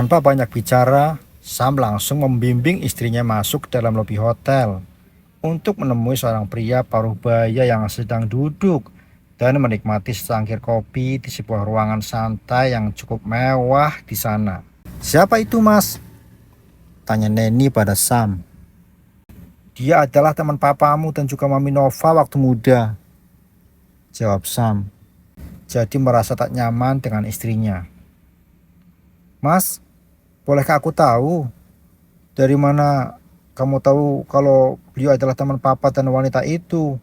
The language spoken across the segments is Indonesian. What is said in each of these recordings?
Tanpa banyak bicara, Sam langsung membimbing istrinya masuk ke dalam lobi hotel untuk menemui seorang pria paruh baya yang sedang duduk dan menikmati secangkir kopi di sebuah ruangan santai yang cukup mewah di sana. "Siapa itu, Mas?" tanya Neni pada Sam. "Dia adalah teman papamu dan juga Mami Nova waktu muda," jawab Sam. Jadi merasa tak nyaman dengan istrinya. "Mas, bolehkah aku tahu dari mana kamu tahu kalau beliau adalah teman papa dan wanita itu?"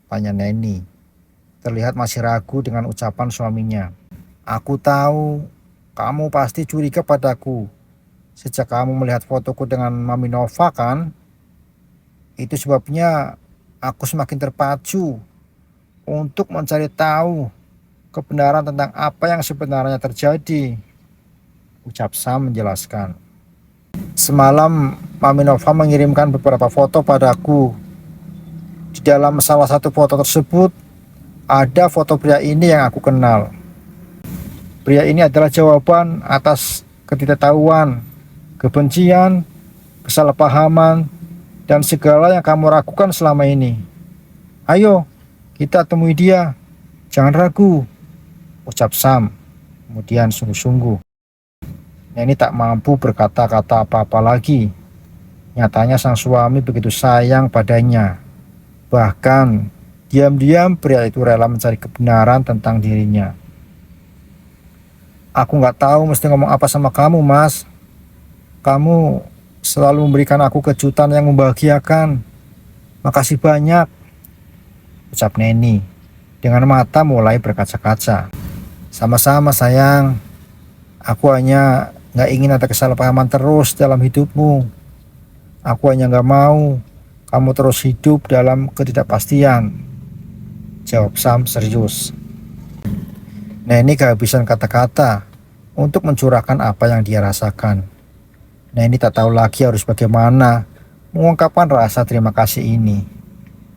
tanya Neni. Terlihat masih ragu dengan ucapan suaminya. "Aku tahu kamu pasti curiga padaku sejak kamu melihat fotoku dengan Mami Nova, kan? Itu sebabnya aku semakin terpacu untuk mencari tahu kebenaran tentang apa yang sebenarnya terjadi," ucap Sam menjelaskan. "Semalam Mami Nova mengirimkan beberapa foto padaku. Di dalam salah satu foto tersebut ada foto pria ini yang aku kenal. Pria ini adalah jawaban atas ketidaktahuan, kebencian, kesalahpahaman, dan segala yang kamu ragukan selama ini. Ayo, kita temui dia. Jangan ragu," ucap Sam. Kemudian sungguh-sungguh. Neni tak mampu berkata-kata apa-apa lagi. Nyatanya sang suami begitu sayang padanya. Bahkan diam-diam pria itu rela mencari kebenaran tentang dirinya. "Aku nggak tahu mesti ngomong apa sama kamu, Mas. Kamu selalu memberikan aku kejutan yang membahagiakan. Makasih banyak," ucap Neni dengan mata mulai berkaca-kaca. "Sama-sama sayang. Aku hanya nggak ingin ada kesalahpahaman terus dalam hidupmu. Aku hanya nggak mau kamu terus hidup dalam ketidakpastian," jawab Sam serius. Neni kehabisan kata-kata untuk mencurahkan apa yang dia rasakan. Neni tak tahu lagi harus bagaimana mengungkapkan rasa terima kasih ini,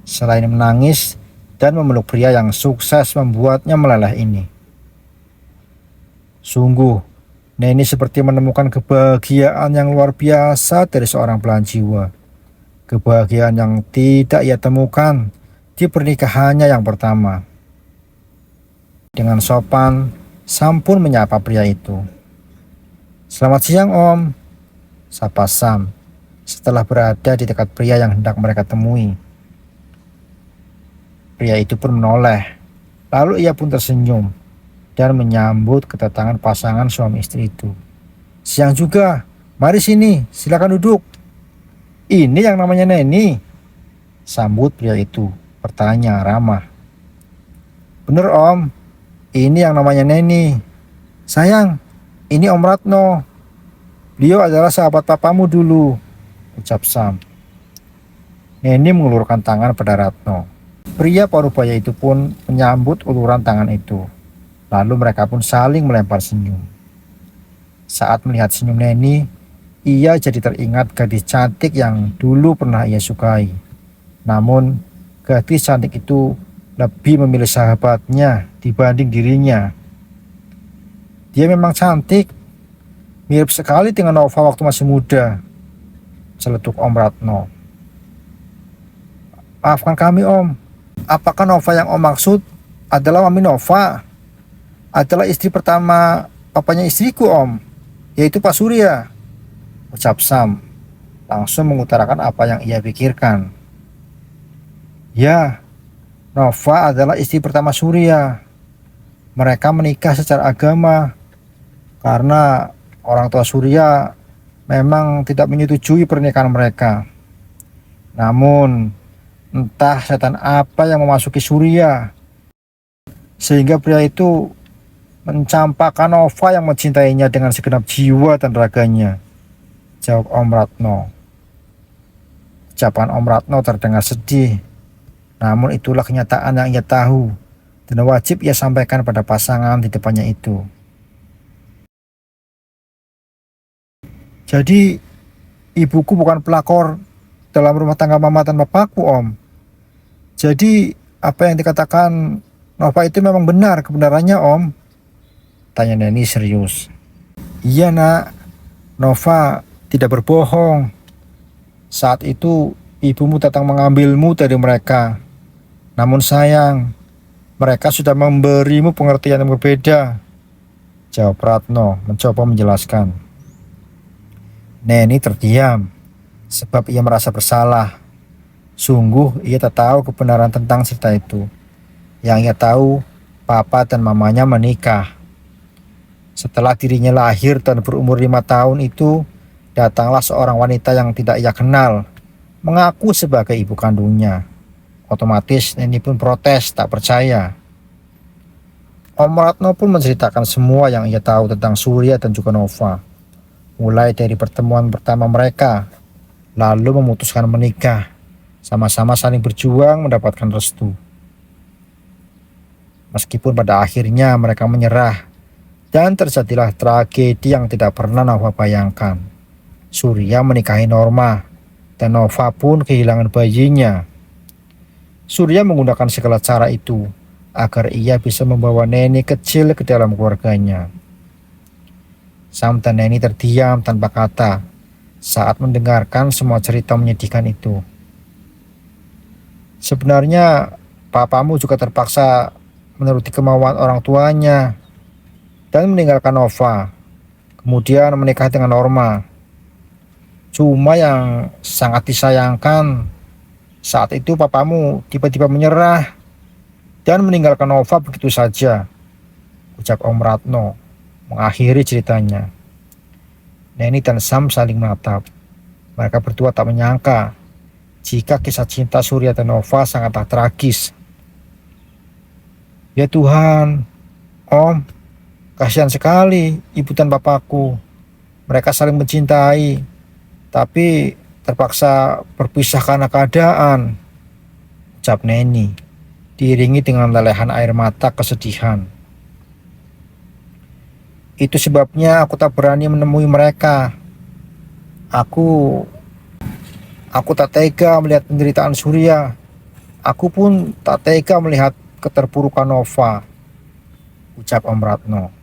selain menangis dan memeluk pria yang sukses membuatnya meleleh ini. Sungguh, Neni seperti menemukan kebahagiaan yang luar biasa dari seorang belahan jiwa. Kebahagiaan yang tidak ia temukan di pernikahannya yang pertama. Dengan sopan, Sam pun menyapa pria itu. "Selamat siang, Om," sapa Sam setelah berada di dekat pria yang hendak mereka temui. Pria itu pun menoleh, lalu ia pun tersenyum dan menyambut kedatangan pasangan suami istri itu. "Siang juga, mari sini, silakan duduk. Ini yang namanya Neni," sambut pria itu bertanya ramah. "Bener, Om, ini yang namanya Neni. Sayang, ini Om Ratno. Beliau adalah sahabat papamu dulu," ucap Sam. Neni mengulurkan tangan pada Ratno. Pria parubaya itu pun menyambut uluran tangan itu. Lalu mereka pun saling melempar senyum. Saat melihat senyum Neni, ia jadi teringat gadis cantik yang dulu pernah ia sukai. Namun, gadis cantik itu lebih memilih sahabatnya dibanding dirinya. "Dia memang cantik, mirip sekali dengan Nova waktu masih muda," celetuk Om Ratno. "Maafkan kami, Om. Apakah Nova yang Om maksud adalah Mami Nova? Adalah istri pertama papanya istriku, Om, yaitu Pak Surya," ucap Sam, langsung mengutarakan apa yang ia pikirkan. "Ya, Nova adalah istri pertama Surya. Mereka menikah secara agama karena orang tua Surya memang tidak menyetujui pernikahan mereka. Namun, entah setan apa yang memasuki Surya sehingga pria itu mencampakkan Nova yang mencintainya dengan segenap jiwa dan raganya," jawab Om Ratno. Ucapan Om Ratno terdengar sedih, namun itulah kenyataan yang ia tahu dan wajib ia sampaikan pada pasangan di depannya itu. "Jadi, ibuku bukan pelakor dalam rumah tangga mama dan papaku, Om. Jadi, apa yang dikatakan Nova itu memang benar kebenarannya, Om?" tanya Neni serius. Iya nak, Nova tidak berbohong. Saat itu ibumu datang mengambilmu dari mereka. Namun sayang, mereka sudah memberimu pengertian yang berbeda, jawab Ratno mencoba menjelaskan. Neni terdiam sebab ia merasa bersalah. Sungguh ia tak tahu kebenaran tentang cerita itu. Yang ia tahu, papa dan mamanya menikah. Setelah dirinya lahir dan berumur 5 tahun itu, datanglah seorang wanita yang tidak ia kenal, mengaku sebagai ibu kandungnya. Otomatis Neni pun protes, tak percaya. Om Ratno pun menceritakan semua yang ia tahu tentang Surya dan juga Nova. Mulai dari pertemuan pertama mereka, lalu memutuskan menikah, sama-sama saling berjuang mendapatkan restu. Meskipun pada akhirnya mereka menyerah, dan terjadilah tragedi yang tidak pernah Nova bayangkan. Surya menikahi Norma, dan Nova pun kehilangan bayinya. Surya menggunakan segala cara itu agar ia bisa membawa Neni kecil ke dalam keluarganya. Sam dan Neni terdiam tanpa kata saat mendengarkan semua cerita menyedihkan itu. Sebenarnya papamu juga terpaksa menuruti kemauan orang tuanya dan meninggalkan Nova, kemudian menikah dengan Norma. Cuma yang sangat disayangkan, saat itu papamu tiba-tiba menyerah dan meninggalkan Nova begitu saja, ucap Om Ratno mengakhiri ceritanya. Neni dan Sam saling menatap. Mereka berdua tak menyangka jika kisah cinta Surya dan Nova sangatlah tragis. Ya Tuhan, Om, kasihan sekali ibu dan bapakku. Mereka saling mencintai, tapi terpaksa berpisah karena keadaan, ucap Neni, diiringi dengan lelehan air mata kesedihan. Itu sebabnya aku tak berani menemui mereka. Aku tak tega melihat penderitaan Surya. Aku pun tak tega melihat keterpurukan Nova, ucap Om Ratno.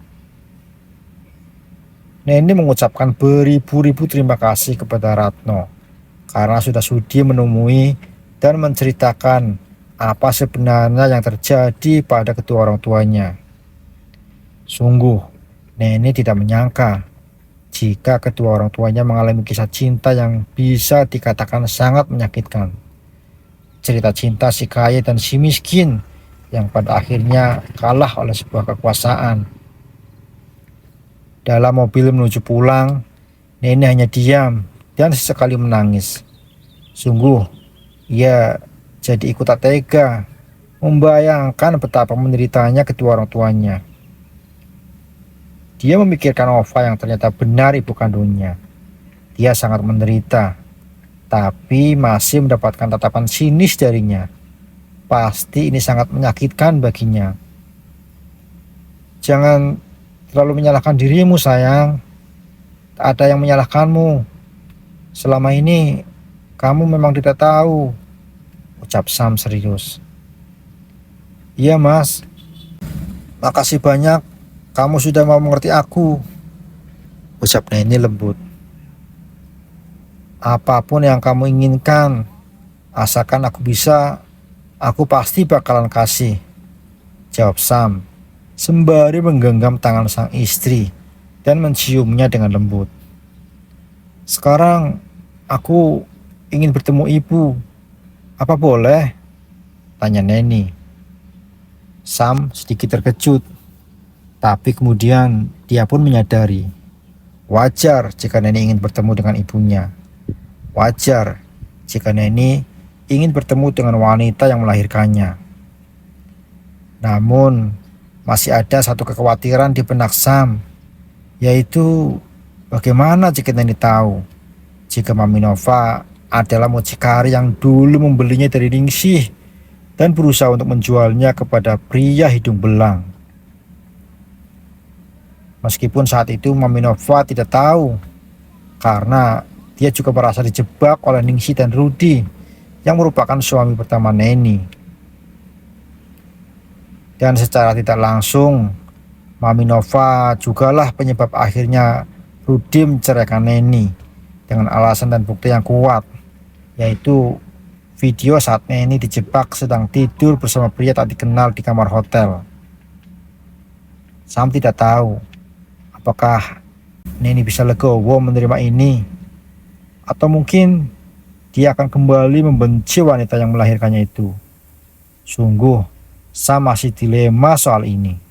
Neni mengucapkan beribu-ribu terima kasih kepada Ratno karena sudah sudi menemui dan menceritakan apa sebenarnya yang terjadi pada kedua orang tuanya. Sungguh, Neni tidak menyangka jika kedua orang tuanya mengalami kisah cinta yang bisa dikatakan sangat menyakitkan. Cerita cinta si kaya dan si miskin yang pada akhirnya kalah oleh sebuah kekuasaan. Dalam mobil menuju pulang, Neni hanya diam dan sesekali menangis. Sungguh, ia jadi ikut tak tega membayangkan betapa menderitanya kedua orang tuanya. Dia memikirkan Nova yang ternyata benar ibu kandungnya. Dia sangat menderita, tapi masih mendapatkan tatapan sinis darinya. Pasti ini sangat menyakitkan baginya. Jangan terlalu menyalahkan dirimu sayang. Tak ada yang menyalahkanmu. Selama ini kamu memang tidak tahu, ucap Sam serius. Iya mas, makasih banyak. Kamu sudah mau mengerti aku, ucap Neni lembut. Apapun yang kamu inginkan, asalkan aku bisa, aku pasti bakalan kasih, jawab Sam sembari menggenggam tangan sang istri dan menciumnya dengan lembut. Sekarang aku ingin bertemu ibu. Apa boleh? Tanya Neni. Sam sedikit terkejut. Tapi kemudian dia pun menyadari, wajar jika Neni ingin bertemu dengan ibunya. Wajar jika Neni ingin bertemu dengan wanita yang melahirkannya. Namun, masih ada satu kekhawatiran di benak Sam, yaitu bagaimana jika Neni tahu jika Mami Nova adalah mucikari yang dulu membelinya dari Ningsih dan berusaha untuk menjualnya kepada pria hidung belang. Meskipun saat itu Mami Nova tidak tahu, karena dia juga merasa dijebak oleh Ningsih dan Rudy yang merupakan suami pertama Neni. Dan secara tidak langsung, Mami Nova jugalah penyebab akhirnya Rudy menceraikan Neni dengan alasan dan bukti yang kuat, yaitu video saat Neni dijebak sedang tidur bersama pria tak dikenal di kamar hotel. Sam tidak tahu apakah Neni bisa legowo menerima ini, atau mungkin dia akan kembali membenci wanita yang melahirkannya itu. Sungguh, Sam masih dilema soal ini.